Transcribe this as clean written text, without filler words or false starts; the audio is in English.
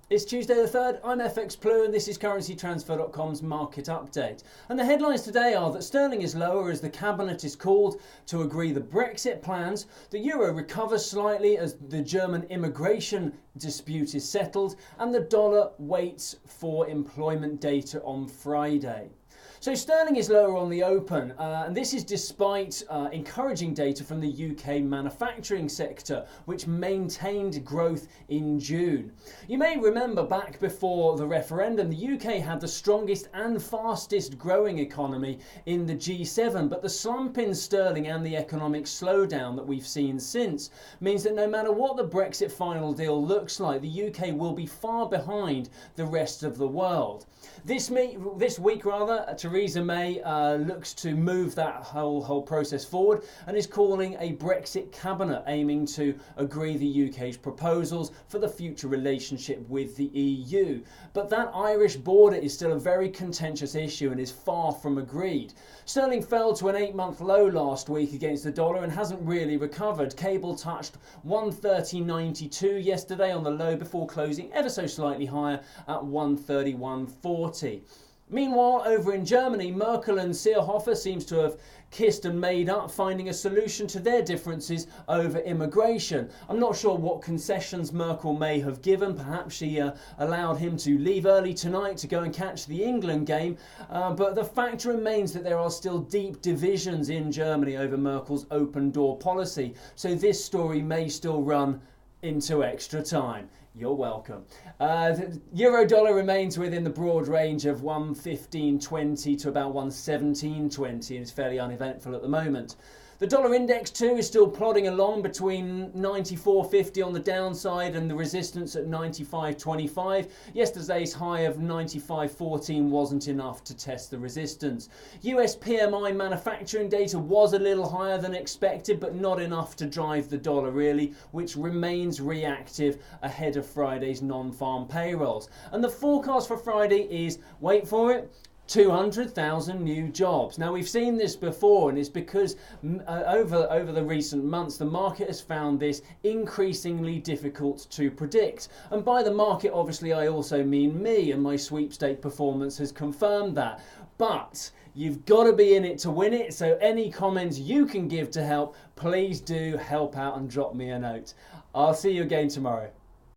It's Tuesday the 3rd, I'm FX Plu and this is CurrencyTransfer.com's market update. And the headlines today are that sterling is lower as the cabinet is called to agree the Brexit plans, the euro recovers slightly as the German immigration dispute is settled, and the dollar waits for employment data on Friday. So sterling is lower on the open, and this is despite encouraging data from the UK manufacturing sector, which maintained growth in June. You may remember back before the referendum, the UK had the strongest and fastest growing economy in the G7, but the slump in sterling and the economic slowdown that we've seen since means that no matter what the Brexit final deal looks like, the UK will be far behind the rest of the world. This week, Theresa May looks to move that whole process forward and is calling a Brexit cabinet aiming to agree the UK's proposals for the future relationship with the EU. But that Irish border is still a very contentious issue and is far from agreed. Sterling fell to an 8-month low last week against the dollar and hasn't really recovered. Cable touched 130.92 yesterday on the low before closing ever so slightly higher at 131.40. Meanwhile, over in Germany, Merkel and Seehofer seems to have kissed and made up, finding a solution to their differences over immigration. I'm not sure what concessions Merkel may have given. Perhaps she allowed him to leave early tonight to go and catch the England game. But the fact remains that there are still deep divisions in Germany over Merkel's open door policy. So this story may still run into extra time. You're welcome. The euro dollar remains within the broad range of 115.20 to about 117.20 and is fairly uneventful at the moment. The dollar index too is still plodding along between 94.50 on the downside and the resistance at 95.25. Yesterday's high of 95.14 wasn't enough to test the resistance. US PMI manufacturing data was a little higher than expected, but not enough to drive the dollar really, which remains reactive ahead of Friday's non-farm payrolls. And the forecast for Friday is, wait for it, 200,000 new jobs. Now we've seen this before, and it's because over the recent months the market has found this increasingly difficult to predict. And by the market obviously I also mean me, and my sweepstake performance has confirmed that. But you've got to be in it to win it, so any comments you can give to help, please do help out and drop me a note. I'll see you again tomorrow.